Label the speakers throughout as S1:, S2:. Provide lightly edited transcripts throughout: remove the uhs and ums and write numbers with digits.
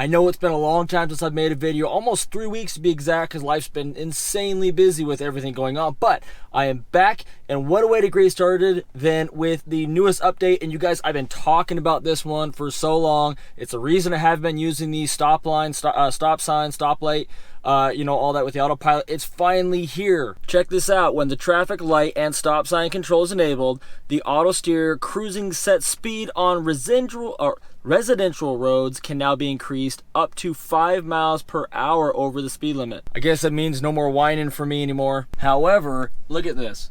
S1: I know it's been a long time since I've made a video, almost 3 weeks to be exact, because life's been insanely busy with everything going on, but I am back, and what a way to get started than with the newest update. And you guys, I've been talking about this one for so long. It's the reason I have been using these stop sign, stoplight, all that with the autopilot. It's finally here. Check this out. When the traffic light and stop sign control is enabled, the auto steer cruising set speed on residential roads can now be increased up to 5 miles per hour over the speed limit. I guess that means no more whining for me anymore. However, look at this.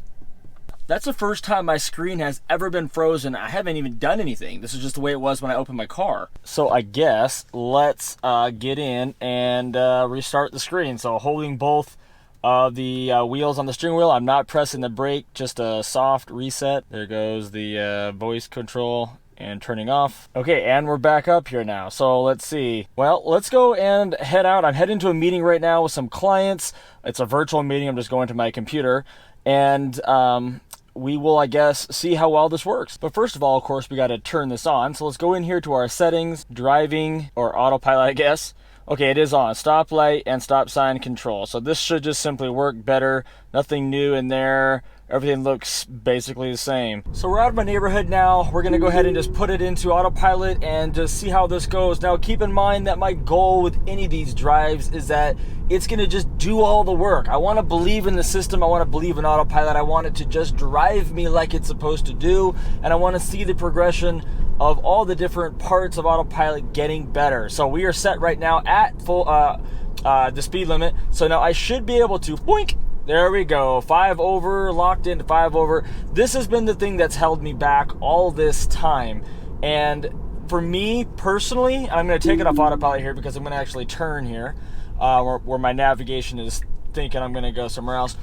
S1: That's the first time my screen has ever been frozen. I haven't even done anything. This is just the way it was when I opened my car. So I guess let's get in and restart the screen. So holding both of the wheels on the steering wheel, I'm not pressing the brake, just a soft reset. There goes the voice control and turning off. Okay, and we're back up here now. So let's see. Well, let's go and head out. I'm heading to a meeting right now with some clients. It's a virtual meeting. I'm just going to my computer. And we will, I guess, see how well this works. But first of all, of course, we got to turn this on. So let's go in here to our settings, driving, or autopilot, I guess. Okay, it is on. Stoplight and stop sign control. So this should just simply work better. Nothing new in there. Everything looks basically the same. So we're out of my neighborhood now. We're gonna go ahead and just put it into autopilot and just see how this goes. Now keep in mind that my goal with any of these drives is that it's gonna just do all the work. I wanna believe in the system. I wanna believe in autopilot. I want it to just drive me like it's supposed to do. And I wanna see the progression of all the different parts of autopilot getting better. So we are set right now at full the speed limit. So now I should be able to boink. There we go, 5 over, locked into 5 over. This has been the thing that's held me back all this time. And for me personally, I'm gonna take it off autopilot here because I'm gonna actually turn here where my navigation is thinking I'm gonna go somewhere else.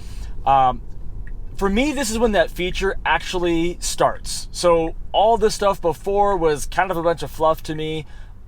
S1: For me, this is when that feature actually starts. So all this stuff before was kind of a bunch of fluff to me.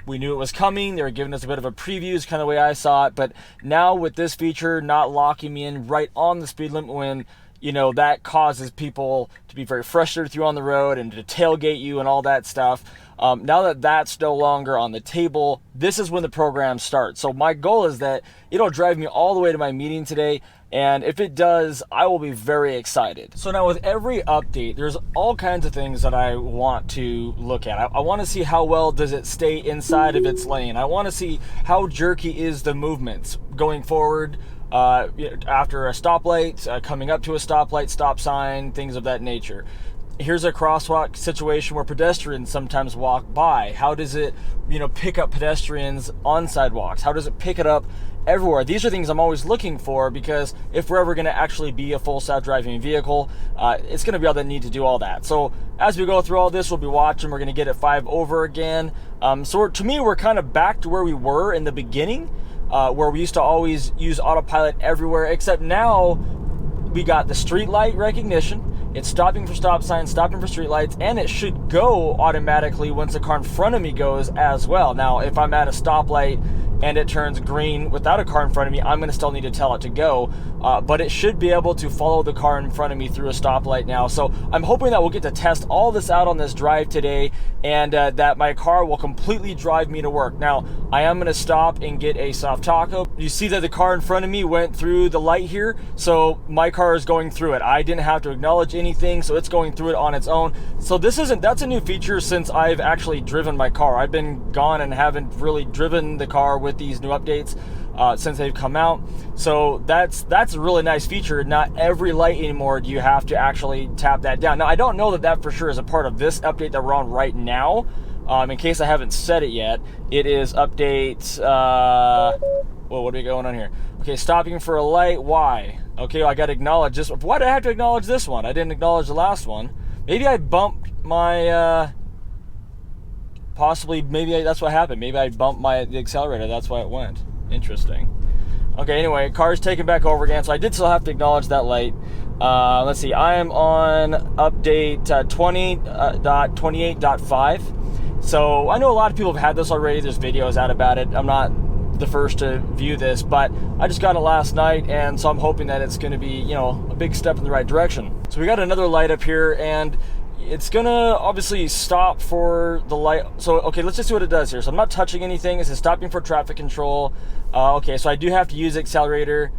S1: We knew it was coming. They were giving us a bit of a preview, is kind of the way I saw it. But now with this feature not locking me in right on the speed limit when, that causes people to be very frustrated with you on the road and to tailgate you and all that stuff. Now that that's no longer on the table, this is when the program starts. So my goal is that it'll drive me all the way to my meeting today. And if it does, I will be very excited. So now with every update, there's all kinds of things that I want to look at. I want to see how well does it stay inside of its lane. I want to see how jerky is the movements going forward after a stoplight, coming up to a stoplight, stop sign, things of that nature. Here's a crosswalk situation where pedestrians sometimes walk by. How does it, pick up pedestrians on sidewalks? How does it pick it up everywhere? These are things I'm always looking for because if we're ever going to actually be a full self-driving vehicle, it's going to be all that need to do all that. So as we go through all this, we'll be watching. We're going to get it 5 over again. So to me, we're kind of back to where we were in the beginning, where we used to always use autopilot everywhere, except now we got the street light recognition. It's stopping for stop signs, stopping for street lights, and it should go automatically once the car in front of me goes as well. Now, if I'm at a stoplight and it turns green without a car in front of me, I'm going to still need to tell it to go. But it should be able to follow the car in front of me through a stoplight now. So I'm hoping that we'll get to test all this out on this drive today and that my car will completely drive me to work. Now, I am going to stop and get a soft taco. You see that the car in front of me went through the light here, so my car is going through it. I didn't have to acknowledge anything, so it's going through it on its own. So that's a new feature since I've actually driven my car. I've been gone and haven't really driven the car with these new updates since they've come out. So that's a really nice feature. Not every light anymore do you have to actually tap that down. Now, I don't know that for sure is a part of this update that we're on right now. In case I haven't said it yet, it is update, what are we going on here? Okay, stopping for a light, why? Okay, well, I gotta acknowledge this. Why did I have to acknowledge this one? I didn't acknowledge the last one. Maybe I bumped my, maybe that's what happened. Maybe I bumped the accelerator, that's why it went. Interesting. Okay, anyway, car's taken back over again, so I did still have to acknowledge that light. Let's see, I am on update 20.28.5. So I know a lot of people have had this already. There's videos out about it. I'm not the first to view this, but I just got it last night, and so I'm hoping that it's going to be, a big step in the right direction. So we got another light up here, and it's gonna obviously stop for the light. So, okay, let's just see what it does here. So I'm not touching anything. This is stopping for traffic control. Okay, so I do have to use the accelerator.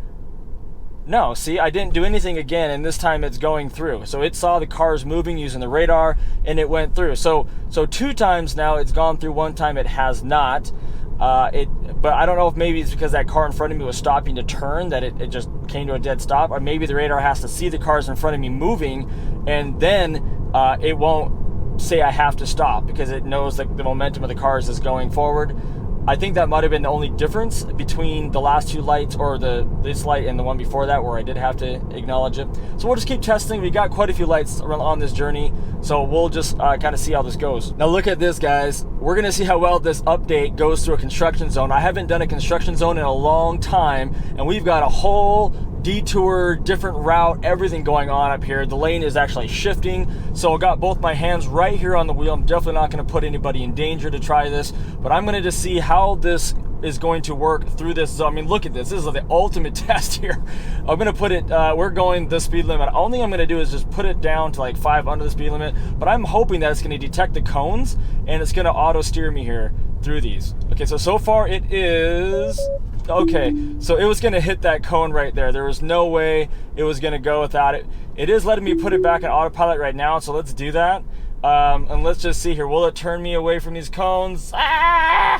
S1: No, see, I didn't do anything again, and this time it's going through. So it saw the cars moving using the radar, and it went through. So 2 times now it's gone through. 1 time it has not. But I don't know if maybe it's because that car in front of me was stopping to turn that it just came to a dead stop, or maybe the radar has to see the cars in front of me moving, and then it won't say I have to stop because it knows that the momentum of the cars is going forward. I think that might have been the only difference between the last 2 lights, or this light and the one before that, where I did have to acknowledge it. So we'll just keep testing. We got quite a few lights on this journey, so we'll just kind of see how this goes. Now look at this, guys. We're gonna see how well this update goes through a construction zone. I haven't done a construction zone in a long time, and we've got a whole detour, different route, everything going on up here. The lane is actually shifting, so I got both my hands right here on the wheel. I'm definitely not going to put anybody in danger to try this, but I'm going to just see how this is going to work through this zone. I mean, look at this. This is the ultimate test here. I'm going to put it, we're going the speed limit. Only thing I'm going to do is just put it down to like 5 under the speed limit, but I'm hoping that it's going to detect the cones and it's going to auto steer me here through these. Okay, so far it is... Okay, so it was going to hit that cone right there. There was no way it was going to go without it. It is letting me put it back in autopilot right now, so let's do that. And let's just see here. Will it turn me away from these cones? No,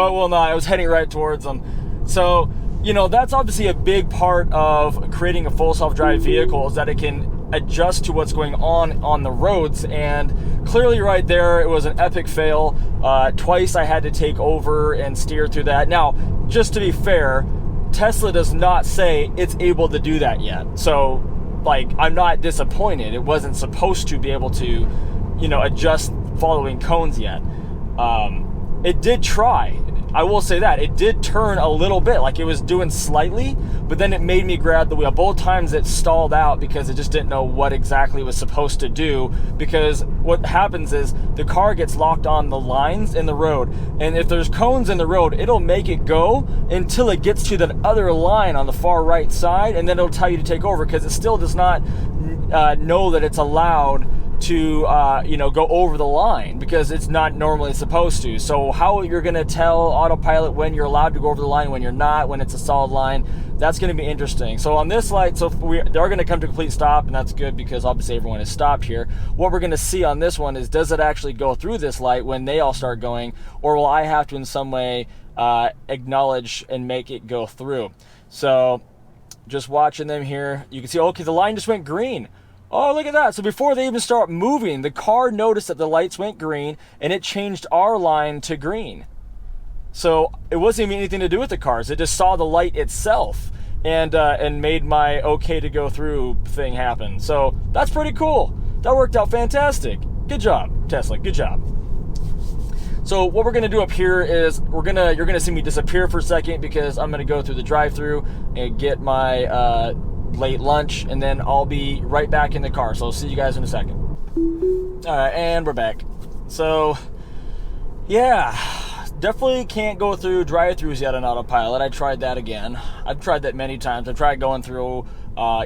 S1: it will not. I was heading right towards them. So, you know, that's obviously a big part of creating a full self-drive vehicle, is that it can adjust to what's going on the roads. And clearly right there, it was an epic fail. Twice I had to take over and steer through that. Now, just to be fair, Tesla does not say it's able to do that yet. So, like, I'm not disappointed. It wasn't supposed to be able to, you know, adjust following cones yet. It did try. I will say that. It did turn a little bit, like it was doing slightly, but then it made me grab the wheel. Both times it stalled out because it just didn't know what exactly it was supposed to do, because what happens is the car gets locked on the lines in the road, and if there's cones in the road, it'll make it go until it gets to that other line on the far right side, and then it'll tell you to take over, because it still does not know that it's allowed to you know, go over the line, because it's not normally supposed to. So how you're going to tell autopilot when you're allowed to go over the line, when you're not, when it's a solid line, that's going to be interesting. So on this light, so they're going to come to a complete stop, and that's good because obviously everyone is stopped here. What we're going to see on this one is, does it actually go through this light when they all start going, or will I have to in some way acknowledge and make it go through? So just watching them here, you can see, okay, the line just went green. Oh, look at that. So before they even start moving, the car noticed that the lights went green, and it changed our line to green. So it wasn't even anything to do with the cars. It just saw the light itself and made my okay to go through thing happen. So that's pretty cool. That worked out fantastic. Good job, Tesla. Good job. So what we're going to do up here is you're going to see me disappear for a second, because I'm going to go through the drive-thru and get my late lunch, and then I'll be right back in the car. So I'll see you guys in a second. All right, and we're back. So yeah, definitely can't go through drive-thrus yet on autopilot. I tried that again. I've tried that many times. I've tried going through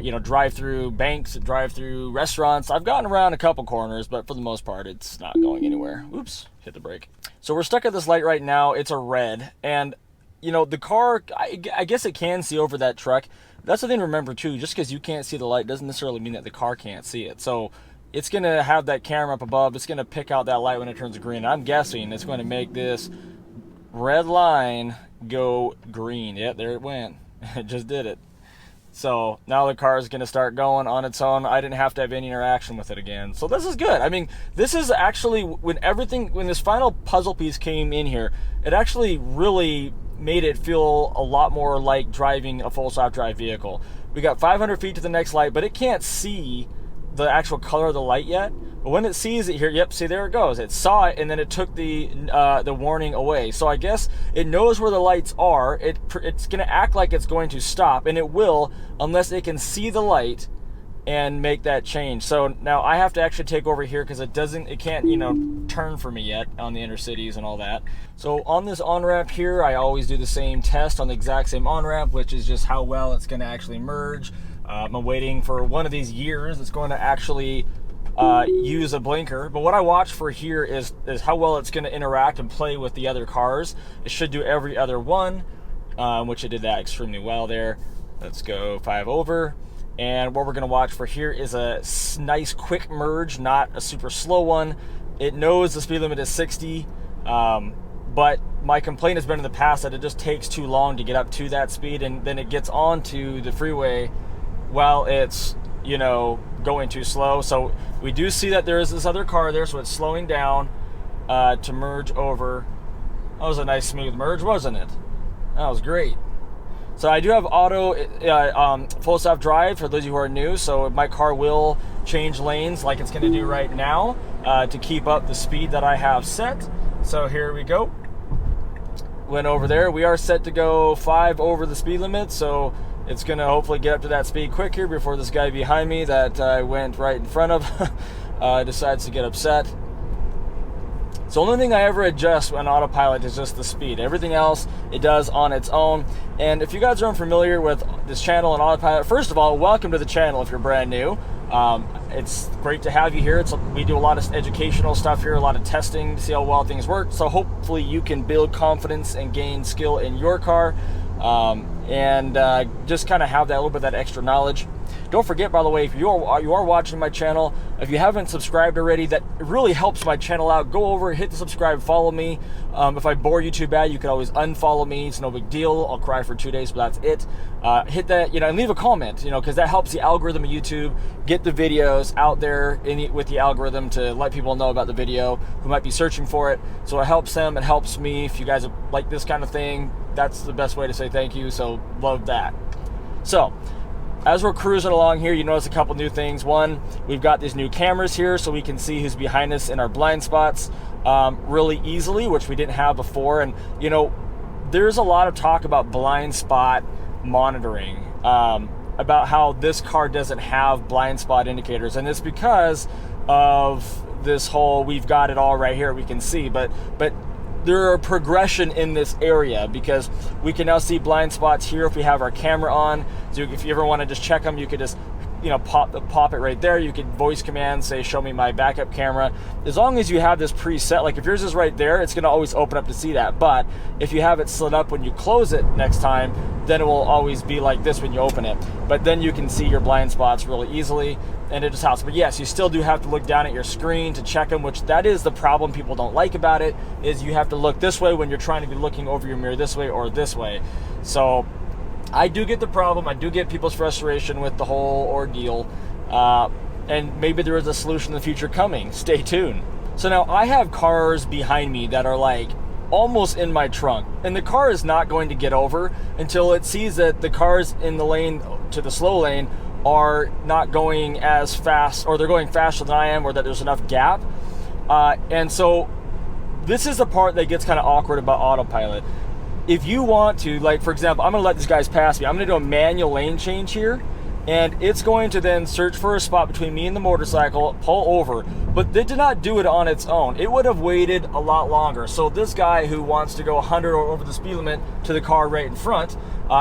S1: you know, drive-through banks, drive-through restaurants. I've gotten around a couple corners, but for the most part it's not going anywhere. Oops, hit the brake. So we're stuck at this light right now. It's a red, and you know, the car, I guess it can see over that truck. That's the thing to remember too. Just because you can't see the light doesn't necessarily mean that the car can't see it. So it's going to have that camera up above. It's going to pick out that light when it turns green. I'm guessing it's going to make this red line go green. Yep, there it went. It just did it. So now the car is going to start going on its own. I didn't have to have any interaction with it again. So this is good. I mean, this is actually, when this final puzzle piece came in here, it actually really made it feel a lot more like driving a full self-drive vehicle. We got 500 feet to the next light, but it can't see the actual color of the light yet. But when it sees it here, yep, see, there it goes. It saw it, and then it took the warning away. So I guess it knows where the lights are. It's going to act like it's going to stop, and it will, unless it can see the light and make that change. So now I have to actually take over here, because it can't, you know, turn for me yet on the inner cities and all that. So on this on-ramp here, I always do the same test on the exact same on-ramp, which is just how well it's going to actually merge. I'm waiting for one of these years it's going to actually use a blinker. But what I watch for here is how well it's going to interact and play with the other cars. It should do every other one, which it did that extremely well there. Let's go 5 over. And what we're going to watch for here is a nice quick merge, not a super slow one. It knows the speed limit is 60, but my complaint has been in the past that it just takes too long to get up to that speed, and then it gets onto the freeway while it's, you know, going too slow. So we do see that there is this other car there, so it's slowing down to merge over. That was a nice smooth merge, wasn't it? That was great. So I do have auto full self-drive for those of you who are new, so my car will change lanes like it's going to do right now to keep up the speed that I have set. So here we go. Went over there. We are set to go 5 over the speed limit, so it's going to hopefully get up to that speed quick here before this guy behind me that I went right in front of decides to get upset. So the only thing I ever adjust on autopilot is just the speed. Everything else it does on its own. And if you guys are unfamiliar with this channel and autopilot, first of all, welcome to the channel if you're brand new. It's great to have you here. We do a lot of educational stuff here, a lot of testing to see how well things work. So hopefully you can build confidence and gain skill in your car, and just kind of have that little bit of that extra knowledge. Don't forget, by the way, if you are watching my channel, if you haven't subscribed already, that really helps my channel out. Go over, hit the subscribe, follow me. If I bore you too bad, you can always unfollow me. It's no big deal. I'll cry for 2 days, but that's it. Hit that, and leave a comment, because that helps the algorithm of YouTube get the videos out there with the algorithm to let people know about the video who might be searching for it. So it helps them, it helps me. If you guys like this kind of thing, that's the best way to say thank you. So love that. So as we're cruising along here, you notice a couple new things. One, we've got these new cameras here so we can see who's behind us in our blind spots really easily, which we didn't have before. And, there's a lot of talk about blind spot monitoring, about how this car doesn't have blind spot indicators. And it's because of this whole, we've got it all right here, we can see. But there are progression in this area because we can now see blind spots here if we have our camera on. So if you ever want to just check them, you could just pop it right there. You could voice command, say show me my backup camera. As long as you have this preset, like if yours is right there, it's going to always open up to see that. But if you have it slid up when you close it next time, then it will always be like this when you open it. But then you can see your blind spots really easily, and it just helps. But yes, you still do have to look down at your screen to check them, which that is the problem people don't like about it, is you have to look this way when you're trying to be looking over your mirror this way or this way. So I do get the problem. I do get people's frustration with the whole ordeal. And maybe there is a solution in the future coming. Stay tuned. So now I have cars behind me that are like almost in my trunk, and the car is not going to get over until it sees that the cars in the lane to the slow lane are not going as fast, or they're going faster than I am, or that there's enough gap. And so this is the part that gets kind of awkward about autopilot. If you want to, like for example, I'm going to let these guys pass me. I'm going to do a manual lane change here, and it's going to then search for a spot between me and the motorcycle, pull over. But it did not do it on its own. It would have waited a lot longer. So this guy who wants to go 100 over the speed limit to the car right in front,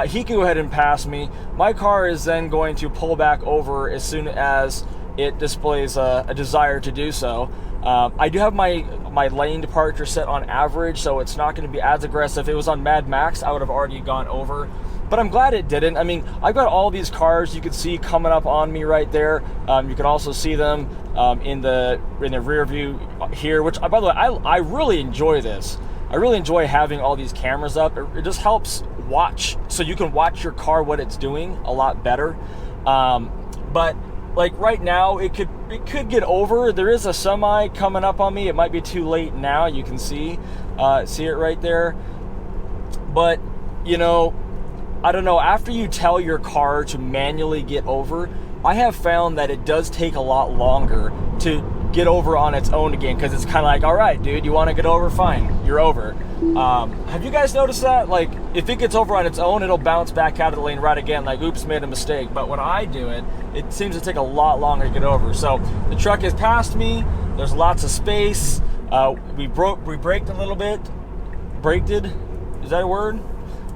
S1: he can go ahead and pass me. My car is then going to pull back over as soon as it displays a desire to do so. I do have my lane departure set on average, so it's not going to be as aggressive. If it was on Mad Max, I would have already gone over. But I'm glad it didn't. I mean, I've got all these cars you can see coming up on me right there. You can also see them in the rear view here, which, by the way, I really enjoy this. I really enjoy having all these cameras up. It just helps watch, so you can watch your car, what it's doing, a lot better. But like right now, it could get over. There is a semi coming up on me. It might be too late now. You can see it right there. But I don't know, after you tell your car to manually get over, I have found that it does take a lot longer to get over on its own again, because it's kind of like, all right, dude, you want to get over? Fine, you're over. Have you guys noticed that? Like, if it gets over on its own, it'll bounce back out of the lane right again, like, oops, made a mistake. But when I do it, it seems to take a lot longer to get over. So the truck has passed me. There's lots of space. We braked a little bit. Braked? Is that a word?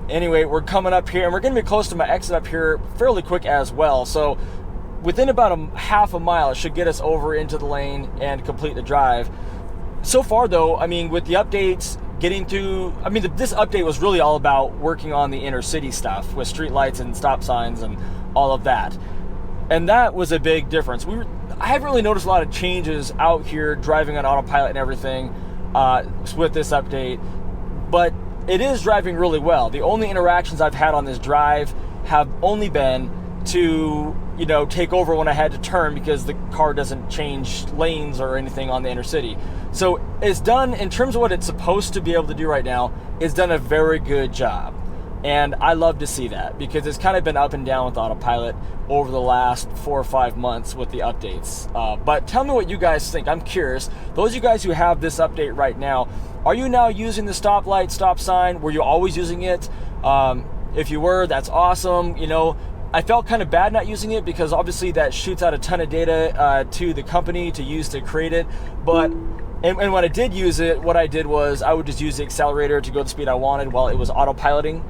S1: Anyway, we're coming up here, and we're going to be close to my exit up here fairly quick as well. So within about a half a mile, it should get us over into the lane and complete the drive. So far though, I mean, with the updates, getting through, I mean, this update was really all about working on the inner city stuff with street lights and stop signs and all of that. And that was a big difference. I haven't really noticed a lot of changes out here driving on autopilot and everything with this update, but it is driving really well. The only interactions I've had on this drive have only been to, you know, take over when I had to turn because the car doesn't change lanes or anything on the inner city. So it's done, in terms of what it's supposed to be able to do right now, it's done a very good job. And I love to see that because it's kind of been up and down with autopilot over the last 4 or 5 months with the updates. But tell me what you guys think. I'm curious. Those of you guys who have this update right now, are you now using the stoplight, stop sign? Were you always using it? If you were, that's awesome. You know, I felt kind of bad not using it because obviously that shoots out a ton of data to the company to use to create it. But and when I did use it, what I did was I would just use the accelerator to go the speed I wanted while it was autopiloting.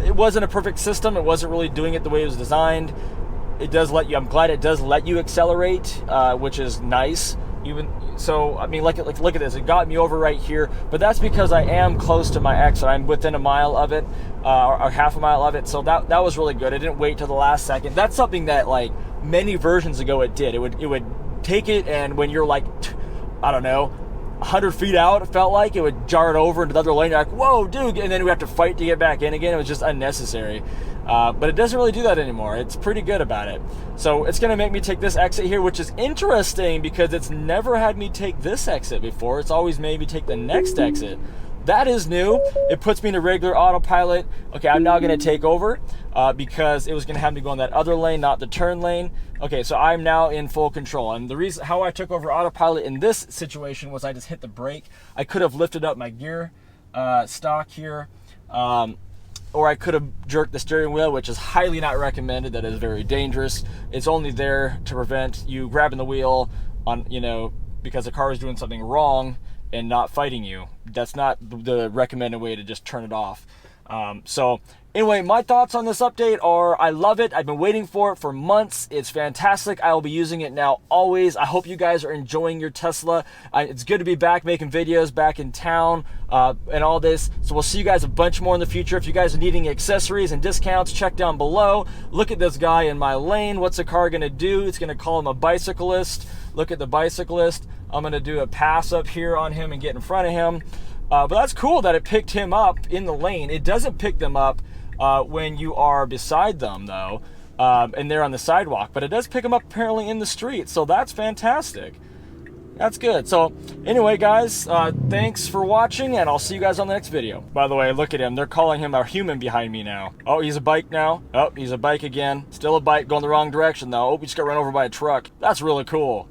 S1: It wasn't a perfect system. It wasn't really doing it the way it was designed. It does let you, I'm glad it does let you accelerate, which is nice. Even so, I mean, look at this. It got me over right here, but that's because I am close to my exit. I'm within a mile of it, or half a mile of it. So that was really good. I didn't wait till the last second. That's something that like many versions ago it did. It would take it, and when you're like, I don't know, 100 feet out, it felt like it would jar it over into the other lane. You're like, whoa, dude, and then we have to fight to get back in again. It was just unnecessary. But it doesn't really do that anymore. It's pretty good about it. So it's going to make me take this exit here, which is interesting because it's never had me take this exit before. It's always made me take the next exit. That is new. It puts me in a regular autopilot. Okay, I'm now going to take over because it was going to have me go in that other lane, not the turn lane. Okay, so I'm now in full control. And the reason how I took over autopilot in this situation was I just hit the brake. I could have lifted up my gear stock here. Or I could have jerked the steering wheel, which is highly not recommended. That is very dangerous. It's only there to prevent you grabbing the wheel on, you know, because the car is doing something wrong and not fighting you. That's not the recommended way to just turn it off. So anyway, my thoughts on this update are I love it. I've been waiting for it for months. It's fantastic. I will be using it now always. I hope you guys are enjoying your Tesla. It's good to be back making videos, back in town, and all this. So we'll see you guys a bunch more in the future. If you guys are needing accessories and discounts, check down below. Look at this guy in my lane. What's the car going to do? It's going to call him a bicyclist. Look at the bicyclist. I'm going to do a pass up here on him and get in front of him. But that's cool that it picked him up in the lane. It doesn't pick them up when you are beside them, though, and they're on the sidewalk. But it does pick them up apparently in the street, so that's fantastic. That's good. So anyway, guys, thanks for watching, and I'll see you guys on the next video. By the way, look at him. They're calling him a human behind me now. Oh, he's a bike now. Oh, he's a bike again. Still a bike, going the wrong direction, though. Oh, we just got run over by a truck. That's really cool.